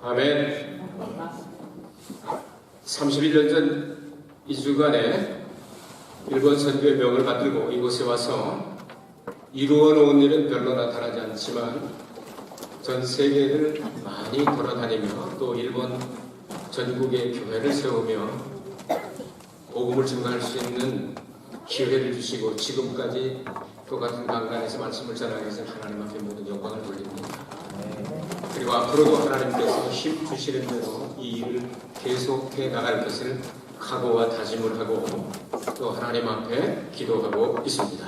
아멘. 31년 전 이 주간에 일본 선교의 명을 받들고 이곳에 와서 이루어 놓은 일은 별로 나타나지 않지만 전 세계를 많이 돌아다니며 또 일본 전국의 교회를 세우며 복음을 증거할 수 있는 기회를 주시고 지금까지 똑같은 강단에서 말씀을 전하기 위해서 하나님 앞에 모든 영광을 돌립니다. 그리고 앞으로도 하나님께서 힘 주시는 대로 이 일을 계속해 나갈 것을 각오와 다짐을 하고 또 하나님 앞에 기도하고 있습니다.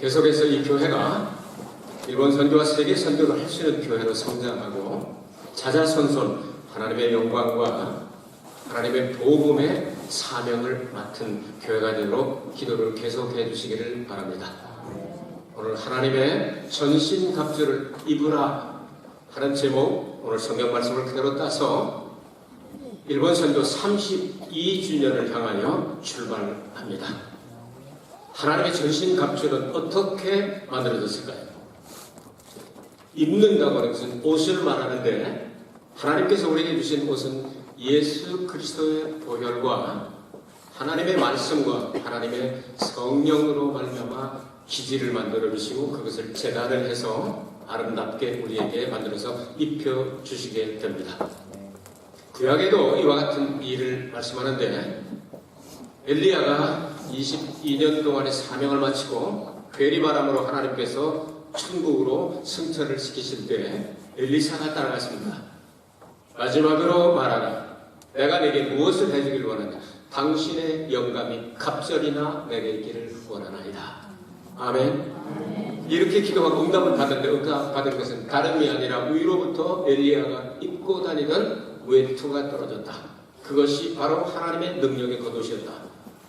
계속해서 이 교회가 일본 선교와 세계 선교를 할 수 있는 교회로 성장하고 자자손손 하나님의 영광과 하나님의 복음의 사명을 맡은 교회가 되도록 기도를 계속해 주시기를 바랍니다. 오늘 하나님의 전신갑주를 입으라 하는 제목, 오늘 성경 말씀을 그대로 따서 일본 선교 32주년을 향하여 출발합니다. 하나님의 전신갑주는 어떻게 만들어졌을까요? 입는다고 하는 것은 옷을 말하는데 하나님께서 우리에게 주신 옷은 예수 그리스도의 보혈과 하나님의 말씀과 하나님의 성령으로 말미암아 기지를 만들어 주시고 그것을 재단을 해서 아름답게 우리에게 만들어서 입혀 주시게 됩니다. 구약에도 이와 같은 일을 말씀하는데 엘리야가 22년 동안의 사명을 마치고 괴리바람으로 하나님께서 천국으로 승천을 시키실 때 엘리사가 따라갔습니다. 마지막으로 말하라. 내가 내게 무엇을 해주길 원하냐. 당신의 영감이 갑절이나 내게 있기를 원하나이다. 아멘. 이렇게 기도하고 응답을 받았는데 응답 받은 것은 다름이 아니라 위로부터 엘리야가 입고 다니던 외투가 떨어졌다. 그것이 바로 하나님의 능력의 겉옷이었다.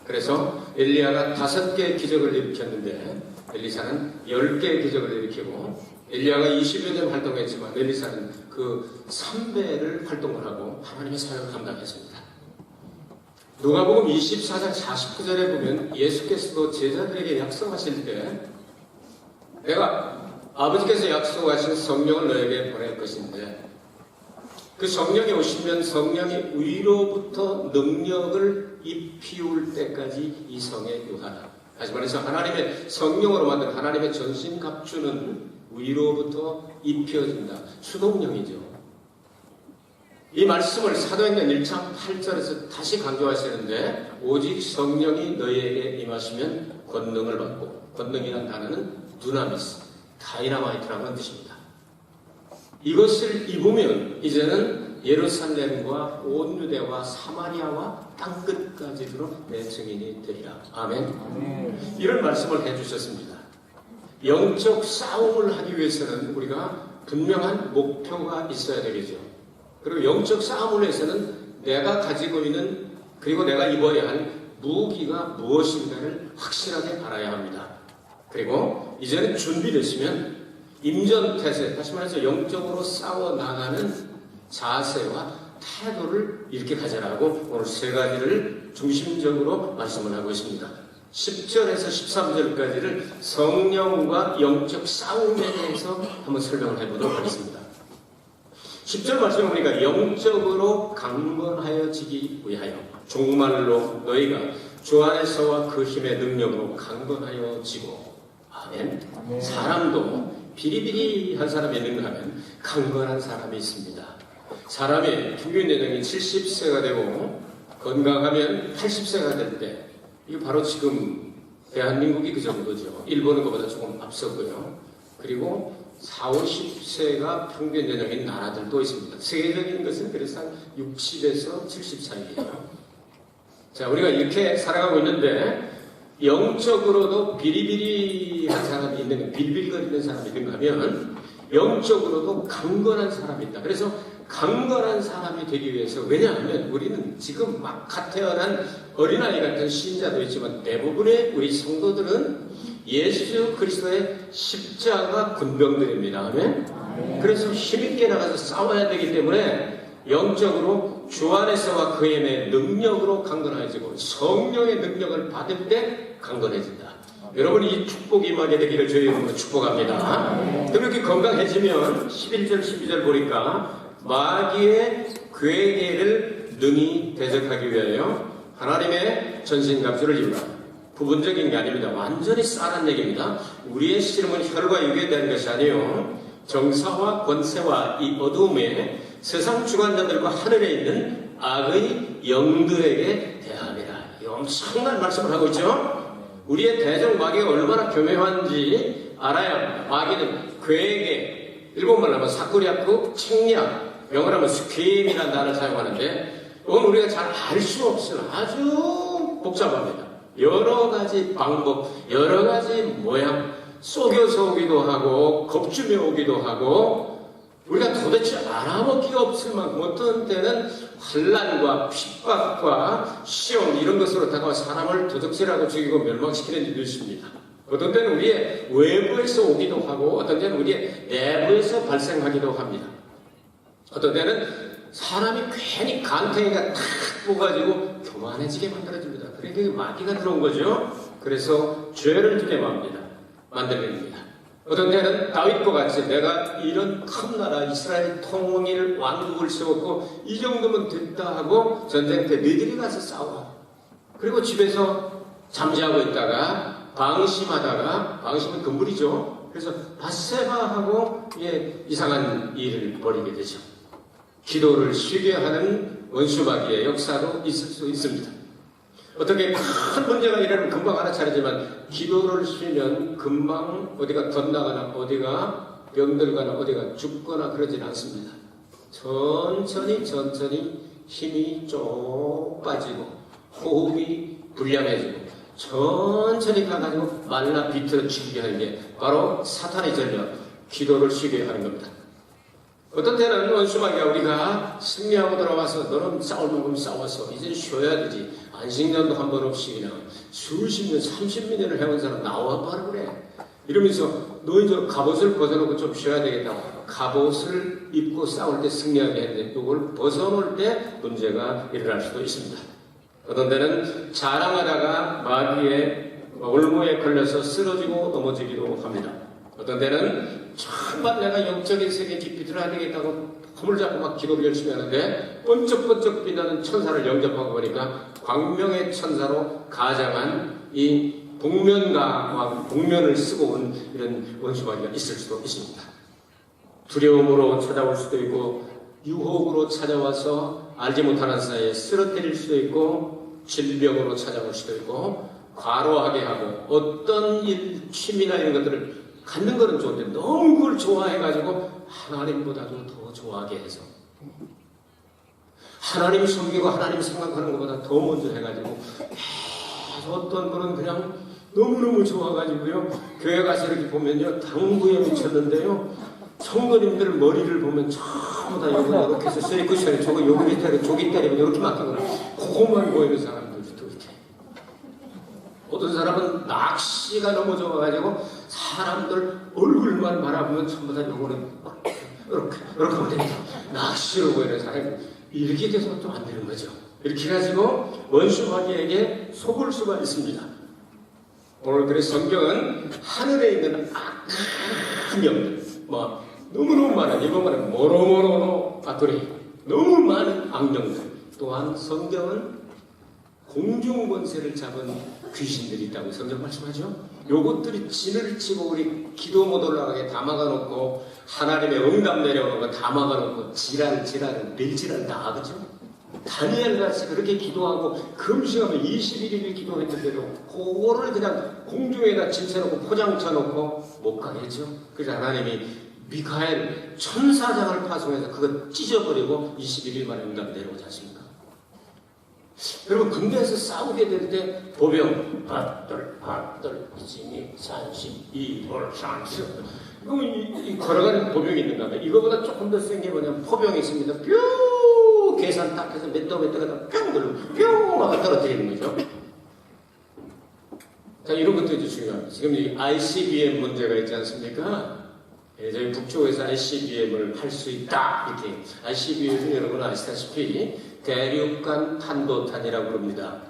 그래서 엘리야가 5개의 기적을 일으켰는데 엘리사는 10개의 기적을 일으키고 엘리야가 20여 년 활동했지만 엘리사는 그 3배를 활동을 하고 하나님의 사역을 감당했습니다. 누가복음 24장 49절에 보면 예수께서도 제자들에게 약속하실 때 내가 아버지께서 약속하신 성령을 너에게 보낼 것인데 그 성령이 오시면 성령이 위로부터 능력을 입히울 때까지 이 성에 유하라. 다시 말해서 하나님의 성령으로 만든 하나님의 전신갑주는 위로부터 입혀진다. 수동령이죠. 이 말씀을 사도행전 1장 8절에서 다시 강조하시는데 오직 성령이 너희에게 임하시면 권능을 받고 권능이라는 단어는 두나미스, 다이나마이트라고 하는 뜻입니다. 이것을 입으면 이제는 예루살렘과 온 유대와 사마리아와 땅끝까지 들어 내 증인이 되리라. 아멘. 이런 말씀을 해주셨습니다. 영적 싸움을 하기 위해서는 우리가 분명한 목표가 있어야 되겠죠. 그리고 영적 싸움을 위해서는 내가 가지고 있는 그리고 내가 입어야 할 무기가 무엇인가를 확실하게 알아야 합니다. 그리고 이제는 준비되시면 임전태세, 다시 말해서 영적으로 싸워나가는 자세와 태도를 이렇게 가져라고 오늘 3가지를 중심적으로 말씀을 하고 있습니다. 10절에서 13절까지를 성령과 영적 싸움에 대해서 한번 설명을 해보도록 하겠습니다. 10절 말씀을 보니까 영적으로 강건하여지기 위하여 종말로 너희가 주 안에서와 그 힘의 능력으로 강건하여지고 아멘. 사람도 비리비리한 사람이 있는가 하면 강건한 사람이 있습니다. 사람이 평균年龄이 70세가 되고 건강하면 80세가 될 때 이게 바로 지금 대한민국이 그 정도죠. 일본은 그보다 조금 앞서고요. 그리고 40, 50세가 평균年龄인 나라들도 있습니다. 세계적인 것은 그래서 한 60에서 70 사이예요. 자, 우리가 이렇게 살아가고 있는데 영적으로도 비리비리한 사람이 있는가, 빌빌거리는 사람이 있는가 하면 영적으로도 강건한 사람이 있다. 그래서 강건한 사람이 되기 위해서, 왜냐하면 우리는 지금 막 갓 태어난 어린아이 같은 신자도 있지만 대부분의 우리 성도들은 예수 그리스도의 십자가 군병들입니다. 아멘? 그래서 힘있게 나가서 싸워야 되기 때문에 영적으로 주 안에서와 그 힘의 능력으로 강건해지고 성령의 능력을 받을 때 강건해진다. 여러분 이 축복이 임하게 되기를 주의 이름으로 축복합니다. 그렇게 건강해지면 11절 12절 보니까 마귀의 괴계를 능히 대적하기 위하여 하나님의 전신갑주를 입으라. 부분적인 게 아닙니다. 완전히 쌀한 얘기입니다. 우리의 씨름은 혈과 육에 대한 것이 아니요 정사와 권세와 이 어두움에 세상 주관자들과 하늘에 있는 악의 영들에게 대함이라. 엄청난 말씀을 하고 있죠. 우리의 대적 마귀가 얼마나 교묘한지 알아야 합니다. 마귀는 괴계, 일본말로 하면 사쿠리아쿠, 책략, 영어로 하면 스퀴임이라는 단어를 사용하는데 이건 우리가 잘 알 수 없어요. 아주 복잡합니다. 여러 가지 방법, 여러 가지 모양, 속여서 오기도 하고 겁주며 오기도 하고 우리가 도대체 알아먹기가 없을 만큼 어떤 때는 환난과 핍박과 시험 이런 것으로 다가와 사람을 도둑질하고 죽이고 멸망시키는 일도 있습니다. 어떤 때는 우리의 외부에서 오기도 하고 어떤 때는 우리의 내부에서 발생하기도 합니다. 어떤 때는 사람이 괜히 간탱이가 탁 뽑아지고 교만해지게 만들어집니다. 그러니까 마귀가 들어온 거죠. 그래서 죄를 지게 만듭니다. 어떤 때는 다윗과 같이 내가 이런 큰 나라 이스라엘 통일 왕국을 세웠고 이 정도면 됐다 하고 전쟁 때 너희들이 가서 싸워. 그리고 집에서 잠자고 있다가 방심은 금물이죠. 그래서 바세바하고 이상한 일을 벌이게 되죠. 기도를 쉬게 하는 원수마귀의 역사도 있을 수 있습니다. 어떻게 큰 문제가 일어나면 금방 알아차리지만 기도를 쉬면 금방 어디가 덧나거나 어디가 병들거나 어디가 죽거나 그러진 않습니다. 천천히 힘이 쭉 빠지고 호흡이 불량해지고 천천히 가가지고 말라 비틀어 죽이게 하는 게 바로 사탄의 전략, 기도를 쉬게 하는 겁니다. 어떤 때는 원수마귀가 우리가 승리하고 돌아와서 너는 싸울 만큼 싸워서 이제 쉬어야 되지. 안식년도 한 번 없이 그냥 수십 년, 30년을 해온 사람 나와봐라 그래. 이러면서 너희 저 갑옷을 벗어놓고 좀 쉬어야 되겠다. 갑옷을 입고 싸울 때 승리하게 했는데 이걸 벗어놓을 때 문제가 일어날 수도 있습니다. 어떤 때는 자랑하다가 마귀의 올무에 걸려서 쓰러지고 넘어지기도 합니다. 어떤 때는 정말 내가 영적인 세계에 깊이 들어야 되겠다고 폼을 잡고 막 기도를 열심히 하는데 번쩍번쩍 빛나는 천사를 영접하고 보니까 광명의 천사로 가장한 이 복면을 쓰고 온 이런 원수마귀가 있을 수도 있습니다. 두려움으로 찾아올 수도 있고 유혹으로 찾아와서 알지 못하는 사이에 쓰러뜨릴 수도 있고 질병으로 찾아올 수도 있고 과로하게 하고 어떤 일, 취미나 이런 것들을 갖는 거는 좋은데 너무 그걸 좋아해가지고 하나님보다도 더 좋아하게 해서 하나님 섬기고 하나님 생각하는 것보다 더 먼저 해가지고 어떤 분은 그냥 너무너무 좋아가지고요 교회 가서 이렇게 보면요 당구에 미쳤는데요 성도님들 머리를 보면 전부 다 이렇게 해서 세이쿠션에 저거 여기 때리고 저기 때리고 이렇게 맡기고 그것만 보이는 사람들도 이렇게 어떤 사람은 낚시가 너무 좋아가지고 사람들 얼굴만 바라보면 전부 다 요거는 이렇게 하면 됩니다. 낚시로 보이는 사람이 이렇게 돼서 좀 안 되는 거죠. 이렇게 해가지고 원수마귀에게 속을 수가 있습니다. 오늘 그래서 성경은 하늘에 있는 악한 영들 너무너무 많은 이번만은 모로모로노 아토리 너무 많은 악령들 또한 성경은 공중 권세를 잡은 귀신들이 있다고 성경 말씀하죠. 요것들이 진을 치고 우리 기도 못 올라가게 다 막아놓고 하나님의 응답 내려오는 거 다 막아놓고 지랄을 밀지랄 다 하거죠. 다니엘 같이 그렇게 기도하고 금식하며 21일 기도했는데도 그거를 그냥 공중에다 짐쳐놓고 포장쳐놓고 못 가게 했죠. 그래서 하나님이 미카엘 천사장을 파송해서 그거 찢어버리고 21일 만에 응답 내려오지 않습니까? 여러분 군대에서 싸우게 될 때 보병 밭들 이진이 32월 30 이 걸어가는 보병이 있는가 하면 이거보다 조금 더 센 게 뭐냐면 포병이 있습니다. 뾰 계산 딱 해서 몇 도 가다 뿅 들고 뿅 하고 떨어뜨리는 거죠. 자 이런 것도 이제 중요합니다. 지금 이 ICBM 문제가 있지 않습니까? 저희 북쪽에서 ICBM을 할 수 있다 이렇게 ICBM은 여러분 아시다시피 대륙간 탄도탄이라고 그럽니다.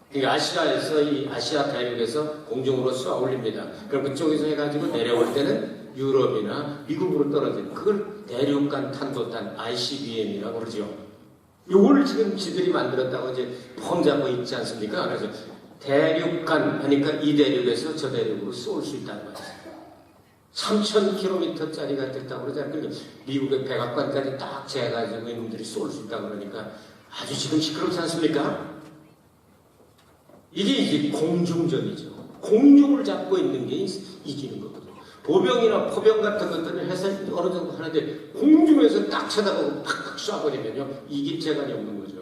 그러니까 아시아에서 이 아시아 대륙에서 공중으로 쏘아 올립니다. 그럼 그쪽에서 해가지고 내려올 때는 유럽이나 미국으로 떨어지는 그걸 대륙간 탄도탄 ICBM이라고 그러죠. 이걸 지금 지들이 만들었다고 이제 폼 잡고 있지 않습니까? 그래서 대륙간 하니까 이 대륙에서 저 대륙으로 쏠 수 있다는 거죠. 3,000km짜리가 됐다고 그러잖아요. 미국의 백악관까지 딱 재가지고 이놈들이 쏠 수 있다고 그러니까 아주 지금 시끄럽지 않습니까? 이게 이제 공중전이죠. 공중을 잡고 있는 게 이기는 거거든요. 보병이나 포병 같은 것들은 해서 어느 정도 하는데 공중에서 딱 쳐다보고 팍팍 쏴버리면요. 이길 재간이 없는 거죠.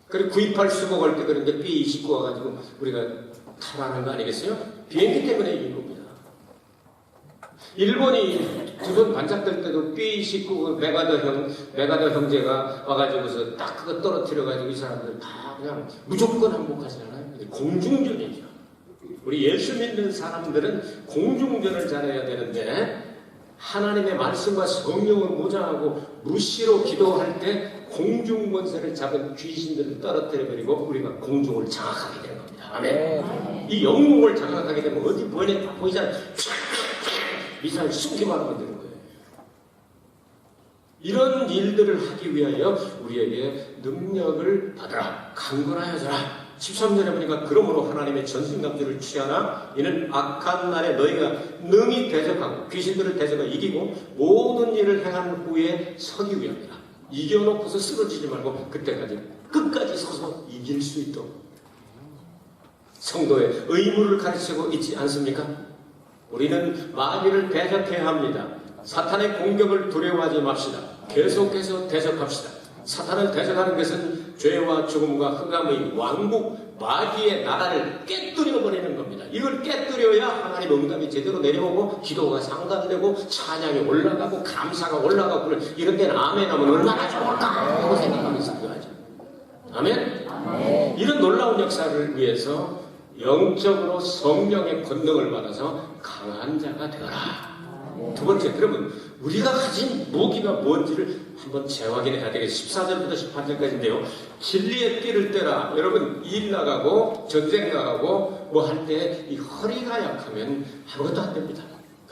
그리고 928 수복 할 때 그런데 B-29 와가지고 우리가 탈환한 거 아니겠어요? 비행기 때문에 이긴 겁니다. 일본이 두 번 반짝될 때도 B-29 메가더 형제가 와가지고서 딱 그거 떨어뜨려가지고 이 사람들 다 그냥 무조건 항복하잖아요. 공중전이죠. 우리 예수 믿는 사람들은 공중전을 잘해야 되는데 하나님의 말씀과 성령을 무장하고 무시로 기도할 때 공중권세를 잡은 귀신들을 떨어뜨려버리고 우리가 공중을 장악하게 되는 겁니다. 아멘. 이 영웅을 장악하게 되면 어디 뭐냐 다 보이잖아요. 미사일 쏘기만 하면 되는 거예요. 이런 일들을 하기 위하여 우리에게 능력을 받아라. 강건하여져라. 13절에 보니까 그러므로 하나님의 전신갑주를 취하나 이는 악한 날에 너희가 능히 대적하고 귀신들을 대적하고 이기고 모든 일을 행한 후에 서기 위함이라. 이겨놓고서 쓰러지지 말고 그때까지 끝까지 서서 이길 수 있도록 성도의 의무를 가르치고 있지 않습니까? 우리는 마귀를 대적해야 합니다. 사탄의 공격을 두려워하지 맙시다. 계속해서 대적합시다. 사탄을 대적하는 것은 죄와 죽음과 흑암의 왕국 마귀의 나라를 깨뜨려 버리는 겁니다. 이걸 깨뜨려야 하나님 응답이 제대로 내려오고 기도가 상담되고 찬양이 올라가고 감사가 올라가고 이런 데는 아멘 하면 얼마나 좋을까 하고 생각하면서 기도하죠. 아멘? 이런 놀라운 역사를 위해서 영적으로 성령의 권능을 받아서 강한 자가 되어라. 두 번째, 그러면 우리가 가진 무기가 뭔지를 한번 재확인해야 되겠습니다. 14절부터 18절까지인데요. 진리의 띠를 떼라. 여러분 일 나가고 전쟁 나가고 뭐 할 때 이 허리가 약하면 아무것도 안 됩니다.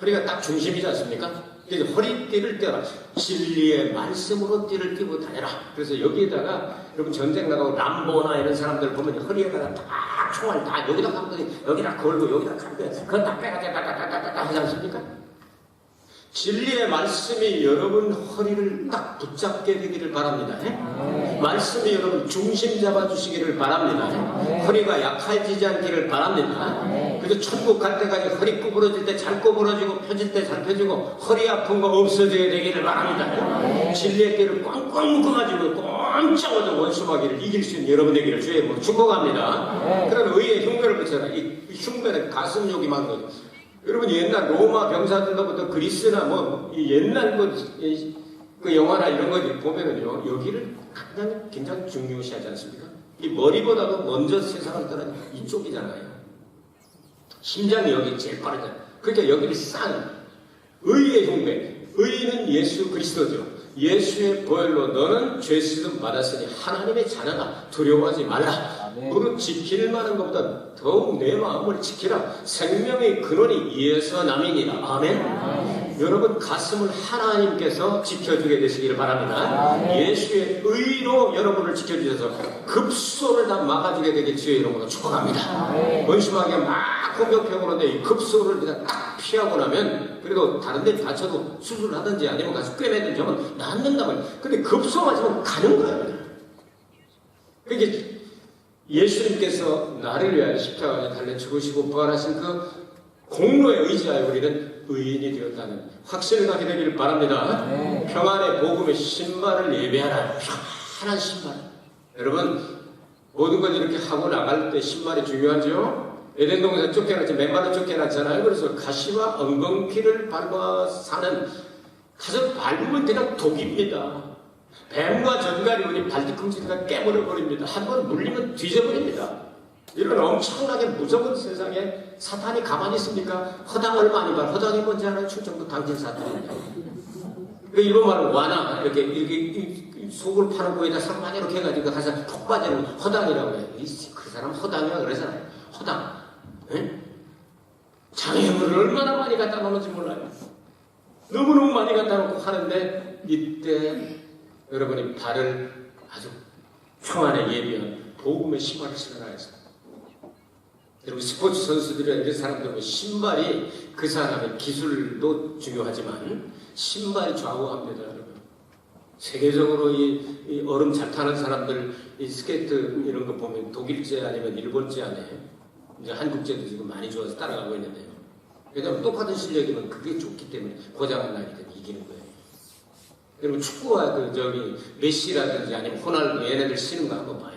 허리가 딱 중심이지 않습니까? 그래서 허리띠를 떼라. 진리의 말씀으로 띠를 띠고 다녀라. 그래서 여기에다가 여러분 전쟁 나가고 람보나 이런 사람들 보면 허리에다가 딱 총알 다 여기다 감고 여기다 걸고 여기다 감고 그건 다 빼가지고 따따따따따 하지 않습니까? 진리의 말씀이 여러분 허리를 딱 붙잡게 되기를 바랍니다. 말씀이 여러분 중심 잡아주시기를 바랍니다. 허리가 약해지지 않기를 바랍니다. 그래서 천국 갈 때까지 허리 구부러질 때 잘 구부러지고 펴질 때 잘 펴지고 허리 아픈 거 없어져야 되기를 바랍니다. 진리의 길을 꽝꽝 묶어가지고 꼼짝어도 원수마귀를 이길 수 있는 여러분 되기를 주의 이름으로 축복합니다. 그런 의의 흉배를 붙여라. 이 흉배는 가슴욕이 많은 거죠. 여러분 옛날 로마 병사들로부터 그리스나 뭐 이 옛날 그 영화나 이런 거 보면은요 여기를 굉장히 중요시하지 않습니까? 이 머리보다도 먼저 세상을 떠난 이쪽이잖아요. 심장이 여기 제일 빠르잖아요. 그러니까 여기를 싼 의의 흉배. 의는 예수 그리스도죠. 예수의 보혈로 너는 죄쓰음 받았으니 하나님의 자녀다. 두려워하지 말라. 너는 지킬 만한 것보다 더욱 내 마음을 지키라. 생명의 근원이 이에서 남이니라. 아멘. 여러분 가슴을 하나님께서 지켜주게 되시기를 바랍니다. 예수의 의로 여러분을 지켜주셔서 급소를 다 막아주게 되길 주의 이름으로 축복합니다. 원수마귀가 막 공격형으로 이 급소를 그냥 딱 피하고 나면 그래도 다른 데 다쳐도 수술을 하든지 아니면 가서 꿰매든지 하면 낫는다면 근데 급소 맞으면 가는 거예요. 그러니까 예수님께서 나를 위하여 십자가에 달려 죽으시고 부활하신 그 공로에 의지하여 우리는 의인이 되었다는 확신을 갖게 되기를 바랍니다. 평안의 복음의 신발을 예배하라. 편안한 신발. 여러분 모든 걸 이렇게 하고 나갈 때 신발이 중요하죠. 에덴 동산에서 쫓겨났지 맨발로 쫓겨났잖아요. 그래서 가시와 엉겅퀴를 밟아 사는 가서 밟으면 그냥 독입니다. 뱀과 전갈이 우리 발뒤꿈치가 깨물어버립니다. 한 번 물리면 뒤져버립니다. 이런 엄청나게 무서운 세상에 사탄이 가만히 있습니까? 허당을 많이 봐. 허당이 뭔지 알아요? 충청도 당진 사탄입니다. 그 일본 말은 와나 이렇게 속을 파는 거에다 상만 이렇게 해가지고 가서 푹 빠지는 허당이라고 해요. 그 사람 허당이라 그러잖아요. 허당. 장애물을 얼마나 많이 갖다 놓는지 몰라요. 너무너무 많이 갖다 놓고 하는데 이때 여러분이 발을 아주 평안에 예비한 복음의 신발을 신어야 해서 여러분 스포츠 선수들이나 이런 사람들은 신발이 그 사람의 기술도 중요하지만 신발이 좌우합니다. 여러분. 세계적으로 이 얼음 잘 타는 사람들 이 스케이트 이런 거 보면 독일제 아니면 일본제 안에 이제 한국제도 지금 많이 좋아서 따라가고 있는데요. 왜냐하면 똑같은 실력이면 그게 좋기 때문에 고장 안 나기 때문에 이기는 거예요. 여러분 축구와 메시라든지 아니면 호날두 얘네들 쓰는 거 한번 봐요.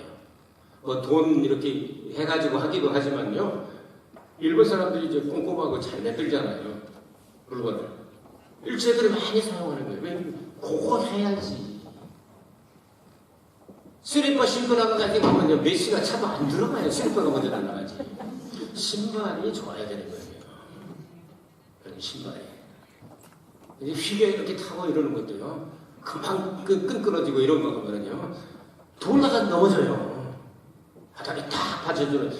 뭐 돈 이렇게 해가지고 하기도 하지만요. 일본 사람들이 이제 꼼꼼하고 잘 만들잖아요. 물건을. 일체들이 많이 사용하는 거예요. 왜? 그거 해야지. 슬리퍼 신고 나가가지고 하면 메시가 차도 안 들어가요. 슬리퍼가 먼저 날아가지. 신발이 좋아야 되는 거예요. 그런 신발이. 이제 휘게 이렇게 타고 이러는 것도요. 금방 끈끈어지고 이런 거 보면요. 돌다가 넘어져요. 바닥이 탁 받쳐주는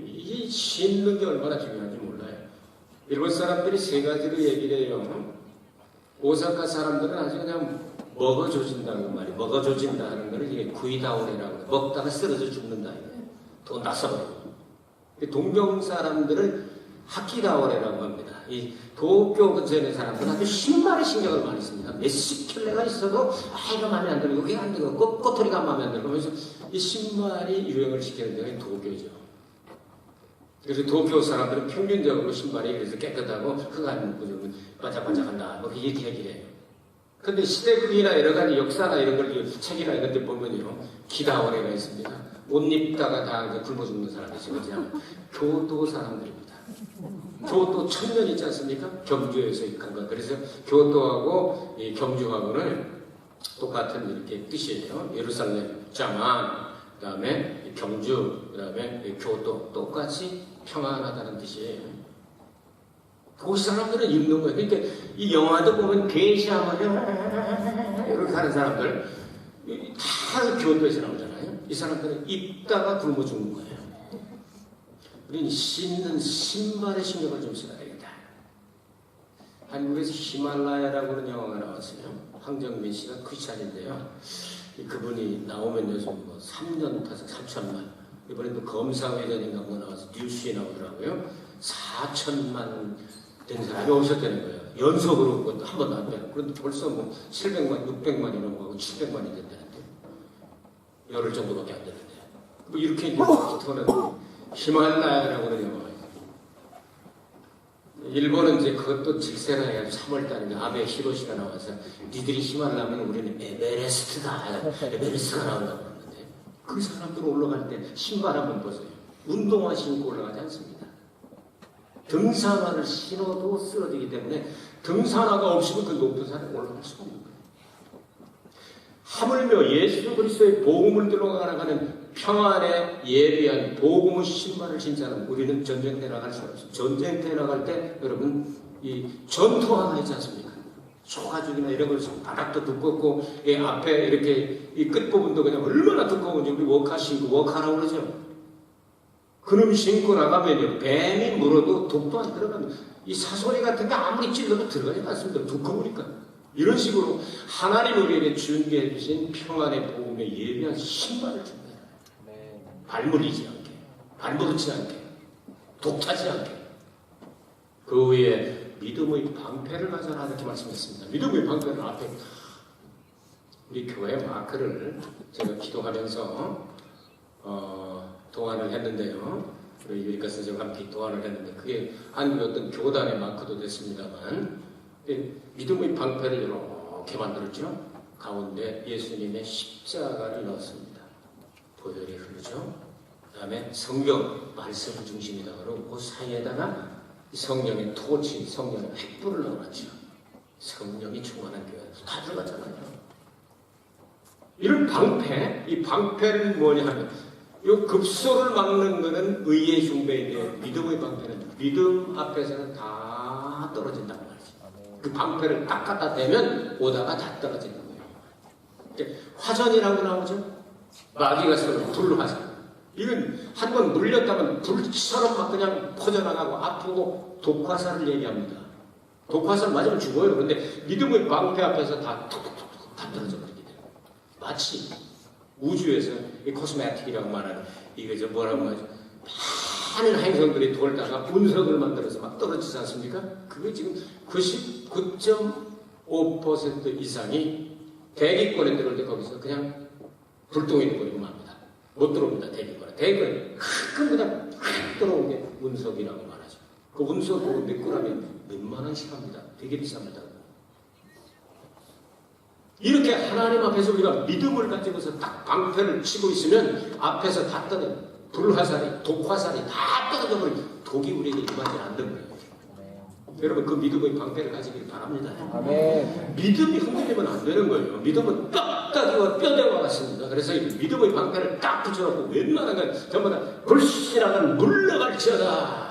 이 신는 게 얼마나 중요한지 몰라요. 일본 사람들이 세 가지로 얘기를 해요. 오사카 사람들은 아주 그냥 먹어줘진다는 말이 먹어줘진다는 거를 이게 구이다오레라고 해요. 먹다가 쓰러져 죽는다. 돈 다 써버리고. 동경 사람들은 하키다오레라고 합니다. 이 도쿄 근처에 있는 사람들은 아주 신발에 신경을 많이 씁니다. 몇십 켤레가 있어도 이거 마음에 안 들고 그게 안 들고 꼬투리가 마음에 안 들고 그래서 이 신발이 유행을 시키는 데가 도쿄죠. 그래서 도쿄 사람들은 평균적으로 신발이 그래서 깨끗하고 흙 안 묻고 반짝반짝한다 뭐 이렇게 얘기를 해요. 근데 시대극이나 여러 가지 역사나 이런 걸 책이나 이런 데 보면요. 기다오레가 있습니다. 옷 입다가 다 이제 굶어 죽는 사람이 있어요. 교도 사람들입니다. 교도 천년 있지 않습니까? 경주에서 익한 것. 그래서 교도하고 이 경주하고는 똑같은 이렇게 뜻이에요. 예루살렘, 자만, 그 다음에 경주, 그 다음에 교도 똑같이 평안하다는 뜻이에요. 그 사람들은 입는 거예요. 그러니까 이 영화도 보면 게시하면 이렇게 하는 사람들 다 교도에서 나오잖아요. 이 사람들은 입다가 굶어 죽는 거예요. 우리는 신는 신발에 신경을 좀 써야 되겠다. 한국에서 히말라야라고 하는 영화가 나왔어요. 황정민 씨가 크리스찬인데요. 그분이 나오면 요즘 뭐 3년 타서 3천만. 이번에도 검사회장인가 뭐 나와서 뉴스에 나오더라고요. 4천만 된 사람이 오셨다는 거예요. 연속으로 그것도 한 번도 안 되는. 그런데 벌써 뭐 700만, 600만 이런 거하고 700만이 된다는데. 열흘 정도밖에 안 되는데. 뭐 이렇게 이제 터는 히말라야라고 하는 영화가 있어요. 일본은 이제 그것도 직세라 해가지고 3월달에 아베 히로시가 나와서 니들이 히말라면 우리는 에베레스트다. 에베레스트가 나온다고 그러는데 그 사람들 올라갈 때 신발 한번 보세요. 운동화 신고 올라가지 않습니다. 등산화를 신어도 쓰러지기 때문에 등산화가 없으면 그 높은 산에 올라갈 수가 없는 거예요. 하물며 예수 그리스도의 복음을 들어가는 평안에 예비한 복음의 신발을 신자는 우리는 전쟁터에 나갈 수 없어요. 전쟁터에 나갈 때 여러분 이 전투화가 있지 않습니까? 소가죽이나 이런 걸 바닥도 두껍고 이 앞에 이렇게 이 끝부분도 그냥 얼마나 두꺼운지 우리 워카 신고 워카라고 그러죠. 그놈 신고 나가면요 뱀이 물어도 독도 안 들어갑니다. 이 사소리 같은 게 아무리 찔러도 들어가지 않습니다. 두꺼우니까. 이런 식으로 하나님 우리에게 준비해 주신 평안의 복음에 예비한 신발을 줍니다. 발물리지 않게, 발무르지 않게, 독타지 않게. 그 위에 믿음의 방패를 가져라 이렇게 말씀했습니다. 믿음의 방패는 앞에 우리 교회 마크를 제가 기도하면서 도안을 했는데요. 우리 유리카 선생님과 함께 도안을 했는데 그게 한국의 어떤 교단의 마크도 됐습니다만 믿음의 방패를 이렇게 만들었죠. 가운데 예수님의 십자가를 넣었습니다. 보혈이 흐르죠. 그 다음에 성경 말씀 중심이다. 그러고 그 사이에다가 성령의 토치, 성령의 횃불을 넣어놨죠. 성령이 충만한 교회 다 들어갔잖아요. 이런 방패, 이 방패는 뭐냐 하면 이 급소를 막는 것은 의의 숭배인데 믿음의 방패는 믿음 앞에서는 다 떨어진다는 말이죠. 그 방패를 딱 갖다 대면 오다가 다 떨어지는 거예요. 화전이라고 나오죠. 마귀가 서로 불화살. 이건 한 번 물렸다면 불처럼 막 그냥 퍼져나가고 아프고 독화살을 얘기합니다. 독화살 맞으면 죽어요. 그런데 믿음의 방패 앞에서 다 톡톡톡 다 떨어져 버리게 돼요. 마치 우주에서 이 코스메틱이라고 말하는 이게 저 뭐라고 하죠? 많은 행성들이 돌다가 운석을 만들어서 막 떨어지지 않습니까? 그게 지금 99.5% 이상이 대기권에 들어올 때 거기서 그냥 불똥이 돼버리고 맙니다. 못 들어옵니다. 대기권에. 대기권에 가끔 그냥 확 들어온 게 운석이라고 말하죠. 그 운석 보고 메꾸라면 몇만 원씩 합니다. 되게 비쌉니다. 이렇게 하나님 앞에서 우리가 믿음을 가지고서 딱 방패를 치고 있으면 앞에서 다 떠는 불화살이, 독화살이 다 떨어져 버리고 독이 우리에게 임하지 않는 거예요. 여러분 그 믿음의 방패를 가지길 바랍니다. 아멘. 믿음이 흔들리면 안 되는 거예요. 믿음은 뼈다귀와 뼈대와 같습니다. 그래서 이 믿음의 방패를 딱 붙여놓고 웬만한 건 전부 다 불신앙은 물러갈지어다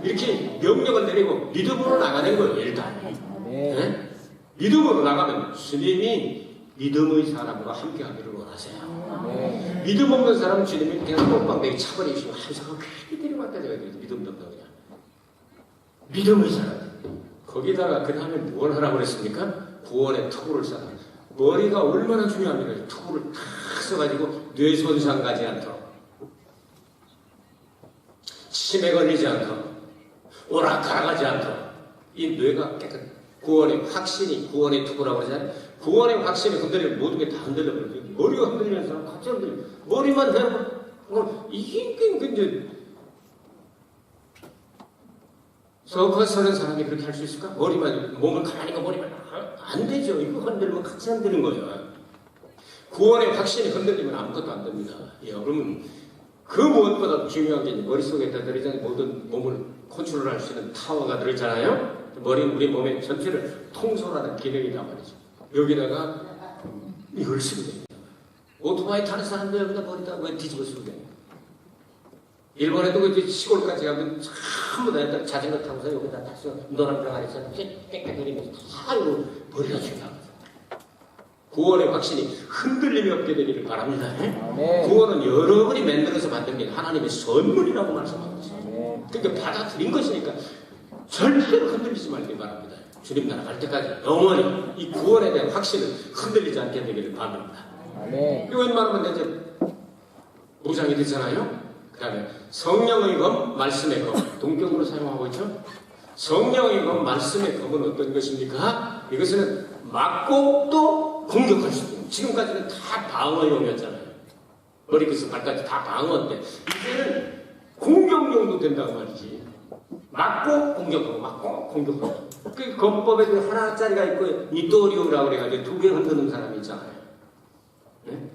이렇게 명령을 내리고 믿음으로 나가는 거예요. 일단 네? 믿음으로 나가면 주님이 믿음의 사람과 함께하기를 원하세요. 네. 믿음 없는 사람은 주님이 그냥 똥방대기 차버리시고 항상 괜히 데려왔다 내가 믿음도 없다 그냥 믿음의 사람. 거기다가 그 다음에 뭘 하라고 그랬습니까? 구원의 투구를 쌓아. 머리가 얼마나 중요합니까? 투구를 탁 써가지고 뇌 손상 가지 않도록, 치매 걸리지 않도록, 오락가락하지 않도록 이 뇌가 깨끗. 구원의 확신이 구원의 투구라고 하잖아요. 구원의 확신이 흔들리면 모든 게 다 흔들려버려요. 머리가 흔들리는 사람 같이 흔들려. 머리만 대고 이게 이제 서커스 하는 사람이 그렇게 할 수 있을까? 머리만, 몸을 가만히 가 머리만. 안 되죠. 이거 흔들면 같이 흔드는 거예요. 구원의 확신이 흔들리면 아무것도 안 됩니다. 여러분, 그 무엇보다 중요한 게 머릿속에 들어있는 모든 몸을 컨트롤할 수 있는 타워가 들어있잖아요. 머리는 우리 몸의 전체를 통솔하는 기능이란 말이죠. 여기다가 이걸 쓰게 됩니다. 오토바이 타는 사람들 여기다 머리다 왜 뒤집어 쓰게 됩니다. 일본에도 그 시골까지 가면 전부 다 자전거 타고서 여기다 타서 노란 병 안에서 빽빽거리면서 다 이거 머리가 중요합니다. 구원의 확신이 흔들림이 없게 되기를 바랍니다. 아멘. 구원은 여러분이 만들어서 만든 게 하나님의 선물이라고 말씀하고 있어요. 아멘. 그러니까 받아들인 것이니까 절대로 흔들리지 말기 바랍니다. 주님 나라 갈 때까지 영원히 이 구원에 대한 확신을 흔들리지 않게 되기를 바랍니다. 아멘. 이거 웬만하면 이제 무장이 되잖아요. 그 다음에 성령의 검, 말씀의 검, 동격으로 사용하고 있죠. 성령의 검, 말씀의 검은 어떤 것입니까? 이것은 막고 또 공격할 수 있는. 지금까지는 다 방어용이었잖아요. 머리끝에서 발까지 다 방어인데 이제는 공격용도 된다고 말이지. 막고 공격하고 막고 공격하고. 그 검법에도 하나짜리가 있고 니토리오라고 그래가지고 두 개 흔드는 사람이 있잖아요. 네?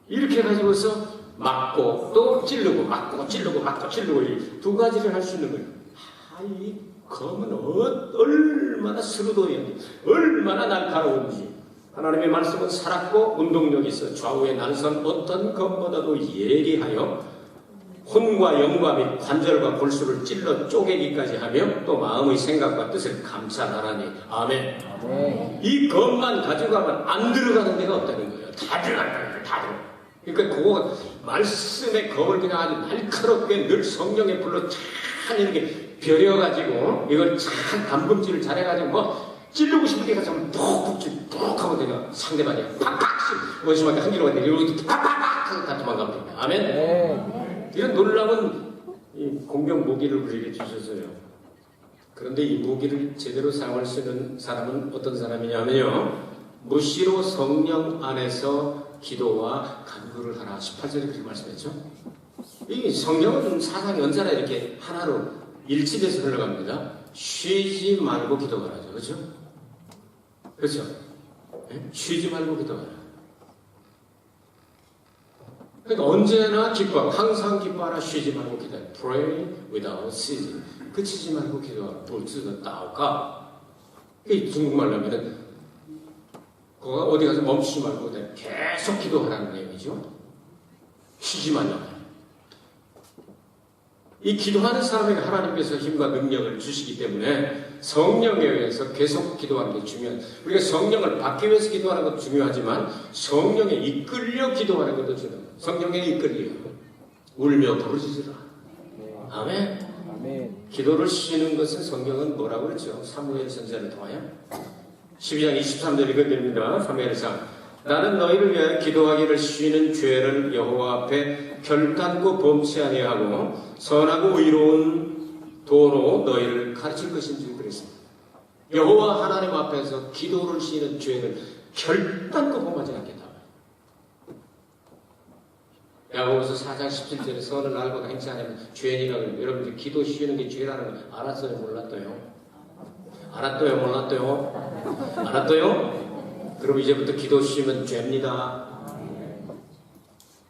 이렇게 가지고서 막고 또 찌르고 막고 찌르고 막고 찌르고 이 두 가지를 할 수 있는 거예요. 이 검은 얼마나鋭이었는지 얼마나 날카로운지. 하나님의 말씀은 살았고 운동력이 있어 좌우의 날선 어떤 검보다도 예리하여 혼과 영과 및 관절과 골수를 찔러 쪼개기까지 하며 또 마음의 생각과 뜻을 감찰하라니. 아멘. 아멘. 이 검만 가지고 가면 안 들어가는 데가 없다는 거예요. 다 들어간다는 거예요. 다 들어가. 그러니까 그거 말씀의 검을 그냥 아주 날카롭게 늘 성령의 불로 참 이렇게 벼려가지고 이걸 참 담금질을 잘해가지고 뭐 찌르고 싶을 때 가서 푹푹 하고 내가 상대방이 팍팍 원수한테 한 길로 갔는데 이렇게 팍팍팍 하고 다 도망갑니다. 아멘. 네. 이런 놀라운 이 공격 무기를 우리에게 주셨어요. 그런데 이 무기를 제대로 사용할 수 있는 사람은 어떤 사람이냐면요. 무시로 성령 안에서 기도와 간구를 하라. 18절에 그렇게 말씀했죠. 이 성령은 사상이 언제나 이렇게 하나로 일치돼서 흘러갑니다. 쉬지 말고 기도하라죠. 그렇죠? 그렇죠? 네? 쉬지 말고 기도하라. 그러니까 언제나 기뻐하고 항상 기뻐하라. 쉬지 말고 기도하라. Pray without ceasing. 그치지 말고 기도하라. 불지가 따오가. 이게 중국말로 하면은 그거 어디 가서 멈추지 말고 계속 기도하라는 내용이죠. 쉬지 말라고. 이 기도하는 사람에게 하나님께서 힘과 능력을 주시기 때문에 성령에 의해서 계속 기도하는 게 중요해요. 우리가 성령을 받기 위해서 기도하는 것도 중요하지만 성령에 이끌려 기도하는 것도 중요해요. 성령에 이끌려 울며 부르짖으라. 아멘. 아멘. 기도를 쉬는 것은 성경은 뭐라고 그랬죠? 사무엘 선지자를 통하여 12장 23절 읽어드립니다. 사무엘상 나는 너희를 위하여 기도하기를 쉬는 죄를 여호와 앞에 결단코 범치 아니하고 선하고 의로운 도로 너희를 가르칠 것인지 그랬습니다. 여호와 하나님 앞에서 기도를 쉬는 죄를 결단코 범하지 않겠다. 야고보서 4장 17절에 선을 알고 행치 않으면 죄인이라고 해요. 여러분들 기도 쉬는 게 죄라는 거 알았어요? 몰랐어요? 알았어요? 몰랐어요? 알았어요? 그럼 이제부터 기도 쉬면 죄입니다.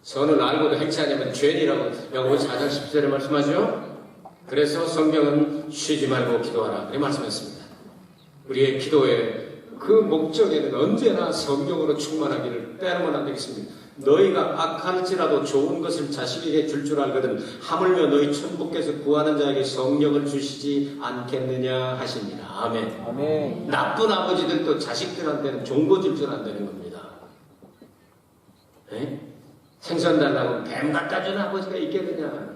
선을 알고도 행치 않으면 죄인이라고 야고보서 4장 17절에 말씀하죠? 그래서 성경은 쉬지 말고 기도하라 이렇게 말씀했습니다. 우리의 기도의 그 목적에는 언제나 성경으로 충만하기를 빼놓으면 안 되겠습니다. 너희가 악할지라도 좋은 것을 자식에게 줄 알거든 하물며 너희 천부께서 구하는 자에게 성령을 주시지 않겠느냐 하십니다. 아멘. 아멘. 나쁜 아버지들도 자식들한테는 종고 줄 줄 안다는 겁니다. 네? 생선 달라고 뱀 갖다 주는 아버지가 있겠느냐.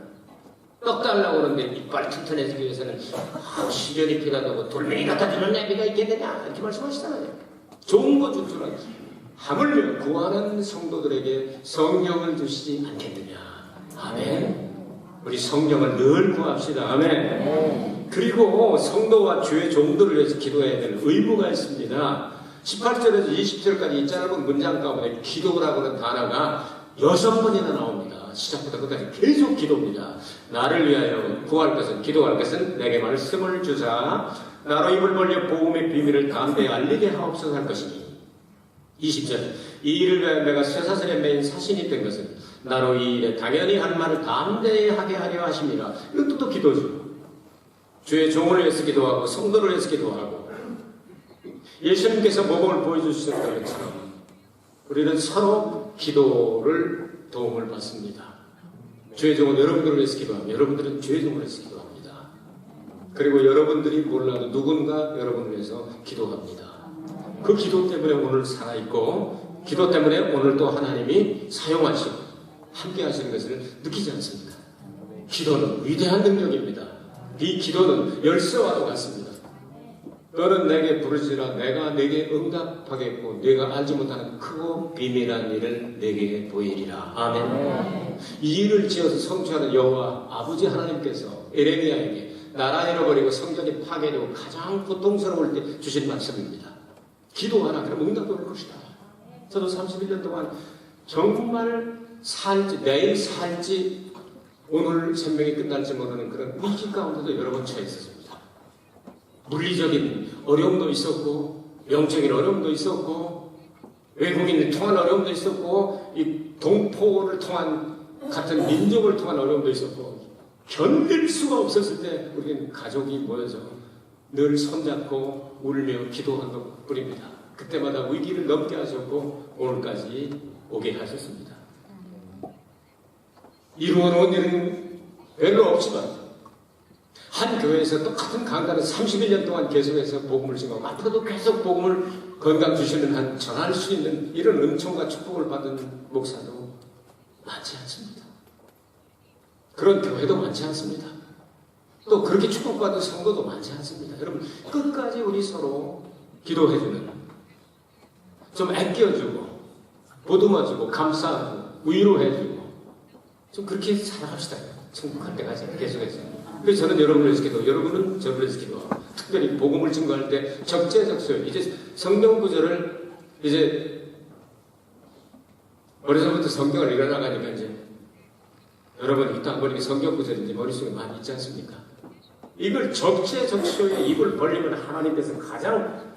떡 달라고 그러는데 이빨 튼튼해지기 위해서는 시련이 필요하다고 돌멩이 갖다 주는 애비가 있겠느냐 이렇게 말씀하시잖아요. 좋은 거 줄 줄 알았어요. 하물며 구하는 성도들에게 성령을 주시지 않겠느냐. 아멘. 우리 성령을 늘 구합시다. 아멘. 그리고 성도와 주의 종들을 위해서 기도해야 되는 의무가 있습니다. 18절에서 20절까지 이 짧은 문장 가운데 기도라고 하는 단어가 6번이나 나옵니다. 시작부터 끝까지 계속 기도입니다. 나를 위하여 구할 것은 기도할 것은 내게 말씀을 주사 나로 입을 벌려 복음의 비밀을 담대히 알리게 하옵소서 할 것이니 20절 이 일을 위하여 내가 쇠사슬에 매인 사신이 된 것은 나로 이 일에 당연히 한 말을 담대히 하게 하려 하심이라. 이것도 또 기도죠. 주의 종을 위해서 기도하고 성도를 위해서 기도하고 예수님께서 모범을 보여주셨던 것처럼 우리는 서로 기도를 도움을 받습니다. 주의 종은 여러분들을 위해서 기도합니다. 여러분들은 주의 종을 위해서 기도합니다. 그리고 여러분들이 몰라도 누군가 여러분을 위해서 기도합니다. 그 기도 때문에 오늘 살아있고 기도 때문에 오늘 또 하나님이 사용하시고 함께 하시는 것을 느끼지 않습니까? 기도는 위대한 능력입니다. 이 기도는 열쇠와도 같습니다. 너는 내게 부르지라 내가 내게 응답하겠고 네가 알지 못하는 크고 비밀한 일을 내게 보이리라. 아멘. 이 일을 지어서 성취하는 여호와 아버지 하나님께서 에레미야에게 나라 잃어버리고 성전이 파괴되고 가장 고통스러울 때 주신 말씀입니다. 기도하라. 그럼 응답이 올 것이다. 저도 31년 동안 정말 살지 내일 살지 오늘 생명이 끝날지 모르는 그런 위기 가운데도 여러 번 처해 있었습니다. 물리적인 어려움도 있었고 영적인 어려움도 있었고 외국인을 통한 어려움도 있었고 이 동포를 통한 같은 민족을 통한 어려움도 있었고 견딜 수가 없었을 때 우리는 가족이 모여서 늘 손잡고 울며 기도한 것뿐입니다. 그때마다 위기를 넘게 하셨고 오늘까지 오게 하셨습니다. 이루어놓은 일은 별로 없지만 한 교회에서 똑같은 강단을 31년 동안 계속해서 복음을 증거하고 앞으로도 계속 복음을 건강 주시는 한 전할 수 있는 이런 은총과 축복을 받은 목사도 많지 않습니다. 그런 교회도 많지 않습니다. 또 그렇게 축복받은 성도도 많지 않습니다. 여러분 끝까지 우리 서로 기도해주는 좀 아껴주고 보듬어주고 감싸고 위로해주고 좀 그렇게 살아갑시다. 천국 갈 때까지 계속해서. 그래서 저는 여러분을 위해서 기도, 여러분은 저를 위해서 기도하고 특별히 복음을 증거할 때 적재적소에 이제 성경 구절을 이제 어려서부터 성경을 읽어나가니까 이제 여러분 이따 안 보니까 성경 구절인지 머릿속에 많이 있지 않습니까? 이걸 적재적소에 입을 벌리면 하나님께서 가장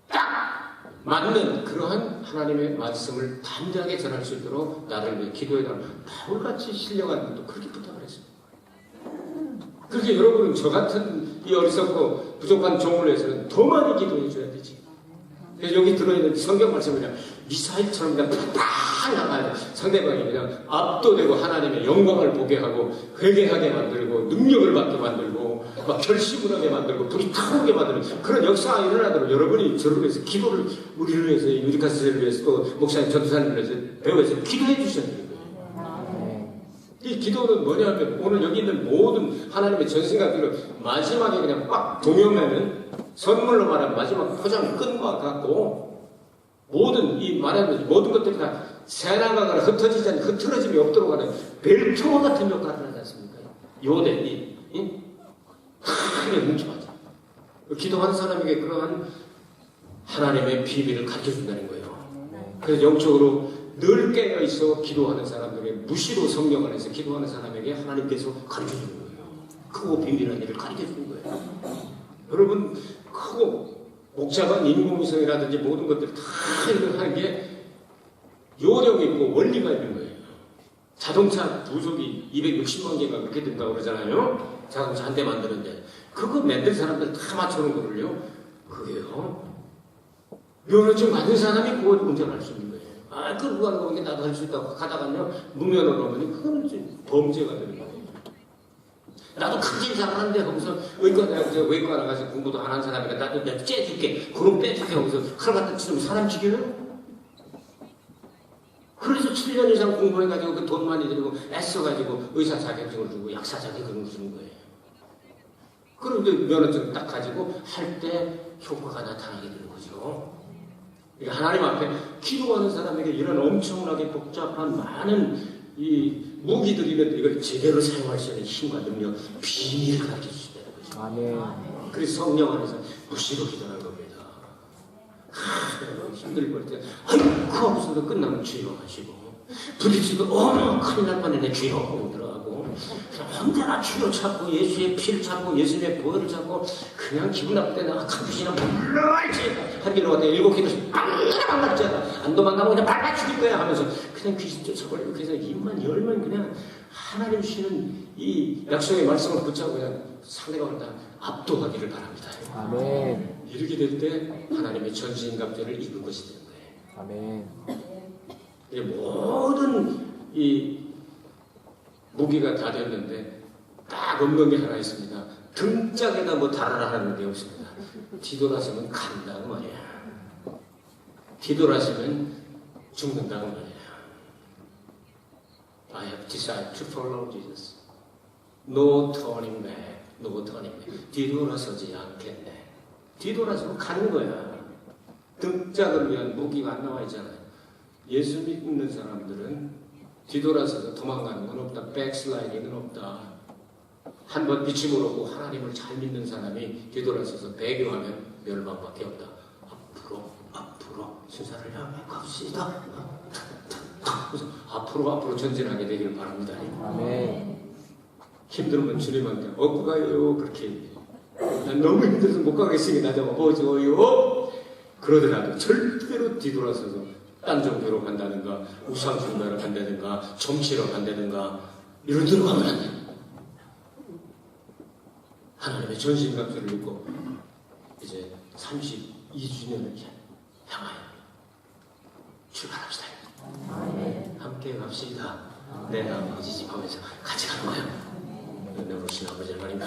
딱 맞는 그러한 하나님의 말씀을 담대하게 전할 수 있도록 나를 위해 기도해달라. 바울같이 신령한 분도 그렇게 부탁을 했어요. 그렇게 여러분은 저 같은 이 어리석고 부족한 종을 위해서는 더 많이 기도해 줘야 되지. 그래서 여기 들어있는 성경 말씀을 그냥 미사일처럼 그냥 팍팍 나가요. 상대방이 그냥 압도되고 하나님의 영광을 보게 하고 회개하게 만들고 능력을 받게 만들고 막 결심을 하게 만들고 불이 타오르게 만드는 그런 역사가 일어나도록 여러분이 저를 위해서 기도를 우리를 위해서 유리카스를 위해서 또 목사님 전도사님을 위해서 배우에서 기도해 주셔야 돼요. 이 기도는 뭐냐면 오늘 여기 있는 모든 하나님의 전신갑주를 마지막에 그냥 빡 동여매는 선물로 말하면 마지막 포장 끈과 같고 모든 이 말하는 모든 것들이 다 새나가거나 흩어지지 않는 흐트러짐이 없도록 하는 벨트와 같은 역할을 하지 않습니까? 요대 크게 뭉쳐가죠. 기도하는 사람에게 그러한 하나님의 비밀을 가르쳐준다는 거예요. 그래서 영적으로 늘 깨어있어 기도하는 사람들에게 무시로 성령 안에서 기도하는 사람에게 하나님께서 가르쳐주는 거예요. 크고 비밀한 일을 가르쳐주는 거예요. 여러분 크고 복잡한 인공위성이라든지 모든 것들 다 이런 하는 게 요령이 있고 원리가 있는 거예요. 자동차 부속이 260만 개가 그렇게 된다고 그러잖아요. 자동차 한 대 만드는데 그거 만든 사람들 다 맞춰놓은 거를요. 그게요. 면허증 받은 사람이 그걸 운전할 수 있는 거예요. 아, 그거 누가 하는 게 나도 할 수 있다고 가다가요. 무면허로 하면 그거는 좀 범죄가 되는 거예요. 나도 큰일 잘하는데 하고서 외과 나가서 공부도 안 한 사람이니까 나도 내가 째줄게. 그럼 빼줄게 하고서 칼 갖다 치면 사람 죽여요? 그래서 7년 이상 공부해가지고 그 돈 많이 들이고 애써가지고 의사 자격증을 주고 약사 자격증을 주는 거예요. 그런데 면허증 딱 가지고 할 때 효과가 나타나게 되는 거죠. 그러니까 하나님 앞에 기도하는 사람에게 이런 엄청나게 복잡한 많은 이 무기들이 있는데 이걸 제대로 사용할 수 있는 힘과 능력, 비밀을 가르쳐 주신다는 거죠. 아멘. 그래서 성령 안에서 무시로 기도하는 겁니다. 힘들고 할 때, 아이고, 하고서도 끝나면 주여하시고, 부딪히고, 큰일 날 뻔했네, 주여 하고 들어가고, 언제나 주여 찾고, 예수의 피를 찾고, 예수의 보혈을 찾고, 그냥 기분 나쁠 때는 캄푸시나 몰라야지! 한 길로 갔다 7개도씩 빵 맞잖아. 안 도망가면 그냥 발라 죽일 거야 하면서, 그냥 귀신 쫓아버리고, 그래서 입만 열면 그냥 하나님 주시는 이 약속의 말씀을 붙잡고 그냥 상대방을 다 압도하기를 바랍니다. 아멘. 이렇게 될 때 하나님의 전신갑주를 입은 것이 되는 거예요. 아멘. 모든 이 무기가 다 됐는데 딱 없는 게 하나 있습니다. 등짝에다 뭐 달아라 하는 게 없습니다. 뒤돌아서면 간다고 말이야. 뒤돌아서면 죽는다고 말이야. I have decided to follow Jesus. No turning back. No turning back. 뒤돌아서지 않겠네. 뒤돌아서면 가는 거야. 등짝을 위한 무기가 안 나와 있잖아요. 예수 믿는 사람들은 뒤돌아서서 도망가는 건 없다. 백슬라이딩은 없다. 한번 빛이 오고 하나님을 잘 믿는 사람이 뒤돌아서서 배교하면 멸망밖에 없다. 앞으로 순사를 향해 갑시다. 그래서 앞으로 전진하게 되기를 바랍니다. 아멘. 힘들면 주님한테 얻고 가요. 그렇게 얘기해요. 난 너무 힘들어서 못 가겠으니 나 좀 업어줘요. 그러더라도 절대로 뒤돌아서서 딴 종교로 간다든가 우상 숭배로 간다든가 정치로 간다든가 이런 데로 가면 안 돼. 하나님의 전신갑주를 입고 이제 32주년을 향하여 출발합시다. 함께 갑시다. 내 아버지 집 하면서 같이 가는 거예요. 내 오신 아버지 하나님